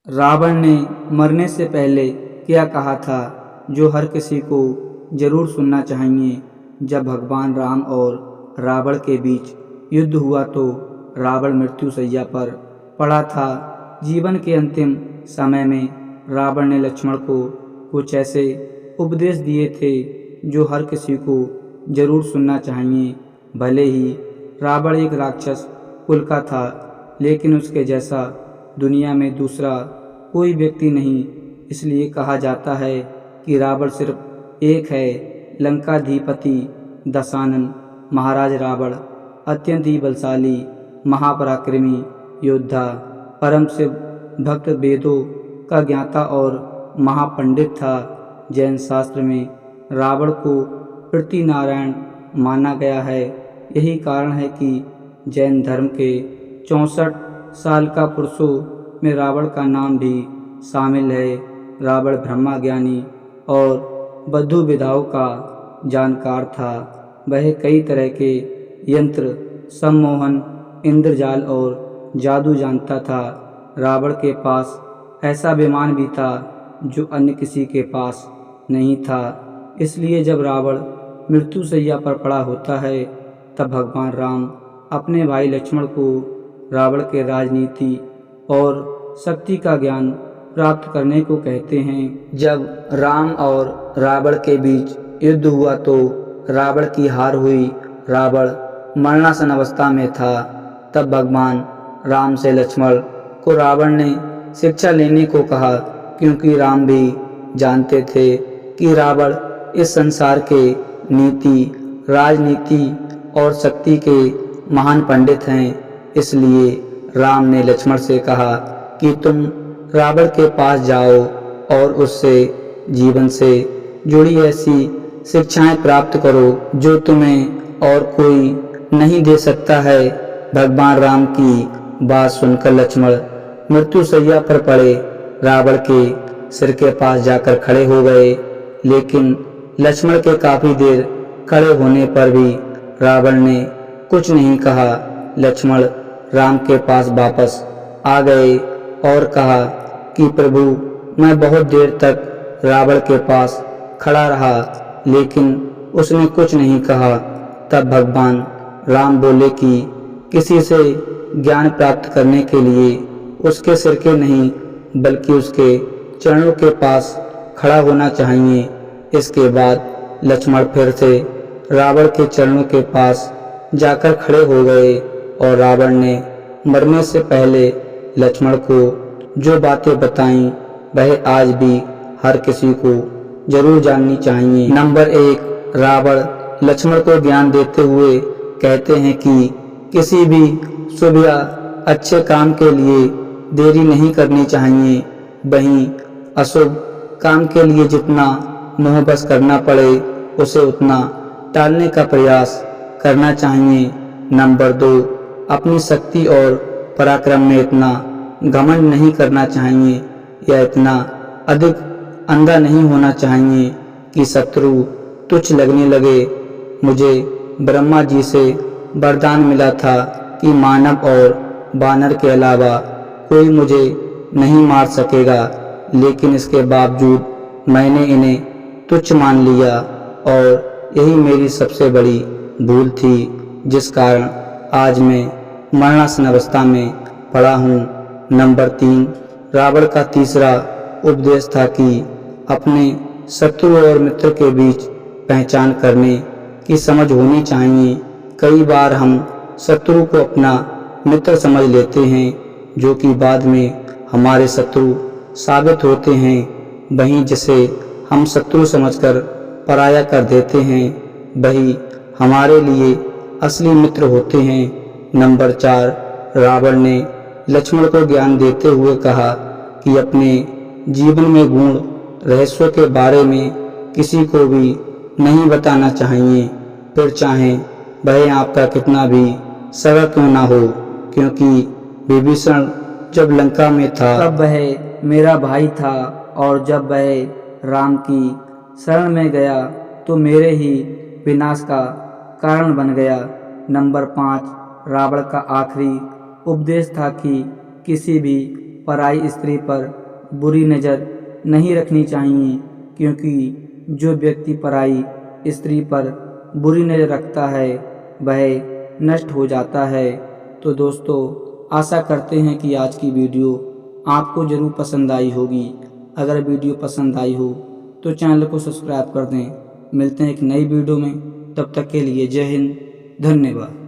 रावण ने मरने से पहले क्या कहा था, जो हर किसी को जरूर सुनना चाहिए। जब भगवान राम और रावण के बीच युद्ध हुआ तो रावण मृत्यु शैया पर पड़ा था। जीवन के अंतिम समय में रावण ने लक्ष्मण को कुछ ऐसे उपदेश दिए थे जो हर किसी को जरूर सुनना चाहिए। भले ही रावण एक राक्षस कुल का था, लेकिन उसके जैसा दुनिया में दूसरा कोई व्यक्ति नहीं। इसलिए कहा जाता है कि रावण सिर्फ एक है। लंकाधिपति दशानन महाराज रावण अत्यंत ही बलशाली, महापराक्रमी योद्धा, परम शिव भक्त, वेदों का ज्ञाता और महापंडित था। जैन शास्त्र में रावण को पृथ्वीनारायण माना गया है। यही कारण है कि जैन धर्म के 64 साल का पुरुषों में रावण का नाम भी शामिल है। रावण ब्रह्मज्ञानी और बौद्ध विधाओं का जानकार था। वह कई तरह के यंत्र, सम्मोहन, इंद्रजाल और जादू जानता था। रावण के पास ऐसा विमान भी था जो अन्य किसी के पास नहीं था। इसलिए जब रावण मृत्यु शैया पर पड़ा होता है, तब भगवान राम अपने भाई लक्ष्मण को रावण के राजनीति और शक्ति का ज्ञान प्राप्त करने को कहते हैं। जब राम और रावण के बीच युद्ध हुआ तो रावण की हार हुई। रावण मरणासन अवस्था में था। तब भगवान राम से लक्ष्मण को रावण ने शिक्षा लेने को कहा, क्योंकि राम भी जानते थे कि रावण इस संसार के नीति, राजनीति और शक्ति के महान पंडित हैं। इसलिए राम ने लक्ष्मण से कहा कि तुम रावण के पास जाओ और उससे जीवन से जुड़ी ऐसी शिक्षाएं प्राप्त करो जो तुम्हें और कोई नहीं दे सकता है। भगवान राम की बात सुनकर लक्ष्मण मृत्यु शैया पर पड़े रावण के सिर के पास जाकर खड़े हो गए, लेकिन लक्ष्मण के काफी देर खड़े होने पर भी रावण ने कुछ नहीं कहा। लक्ष्मण राम के पास वापस आ गए और कहा कि प्रभु, मैं बहुत देर तक रावण के पास खड़ा रहा, लेकिन उसने कुछ नहीं कहा। तब भगवान राम बोले कि किसी से ज्ञान प्राप्त करने के लिए उसके सिर के नहीं, बल्कि उसके चरणों के पास खड़ा होना चाहिए। इसके बाद लक्ष्मण फिर से रावण के चरणों के पास जाकर खड़े हो गए और रावण ने मरने से पहले लक्ष्मण को जो बातें बताईं, वह आज भी हर किसी को जरूर जाननी चाहिए। नंबर 1, रावण लक्ष्मण को ज्ञान देते हुए कहते हैं कि किसी भी शुभ या अच्छे काम के लिए देरी नहीं करनी चाहिए। वहीं अशुभ काम के लिए जितना मुँह बस करना पड़े, उसे उतना टालने का प्रयास करना चाहिए। नंबर 2, अपनी शक्ति और पराक्रम में इतना घमंड नहीं करना चाहिए या इतना अधिक अंधा नहीं होना चाहिए कि शत्रु तुच्छ लगने लगे। मुझे ब्रह्मा जी से वरदान मिला था कि मानव और वानर के अलावा कोई मुझे नहीं मार सकेगा, लेकिन इसके बावजूद मैंने इन्हें तुच्छ मान लिया और यही मेरी सबसे बड़ी भूल थी, जिस कारण आज मैं मरणासन अवस्था में पड़ा हूँ। नंबर 3, रावण का तीसरा उपदेश था कि अपने शत्रु और मित्र के बीच पहचान करने की समझ होनी चाहिए। कई बार हम शत्रु को अपना मित्र समझ लेते हैं, जो कि बाद में हमारे शत्रु साबित होते हैं। वहीं जिसे हम शत्रु समझकर पराया कर देते हैं, वही हमारे लिए असली मित्र होते हैं। नंबर 4, रावण ने लक्ष्मण को ज्ञान देते हुए कहा कि अपने जीवन में गुण रहस्यों के बारे में किसी को भी नहीं बताना चाहिए, फिर चाहे वह आपका कितना भी सगा क्यों ना हो। क्योंकि विभीषण जब लंका में था तब वह मेरा भाई था, और जब वह राम की शरण में गया तो मेरे ही विनाश का कारण बन गया। नंबर 5, रावण का आखिरी उपदेश था कि किसी भी पराई स्त्री पर बुरी नज़र नहीं रखनी चाहिए, क्योंकि जो व्यक्ति पराई स्त्री पर बुरी नज़र रखता है वह नष्ट हो जाता है। तो दोस्तों, आशा करते हैं कि आज की वीडियो आपको ज़रूर पसंद आई होगी। अगर वीडियो पसंद आई हो तो चैनल को सब्सक्राइब कर दें। मिलते हैं एक नई वीडियो में, तब तक के लिए जय हिंद, धन्यवाद।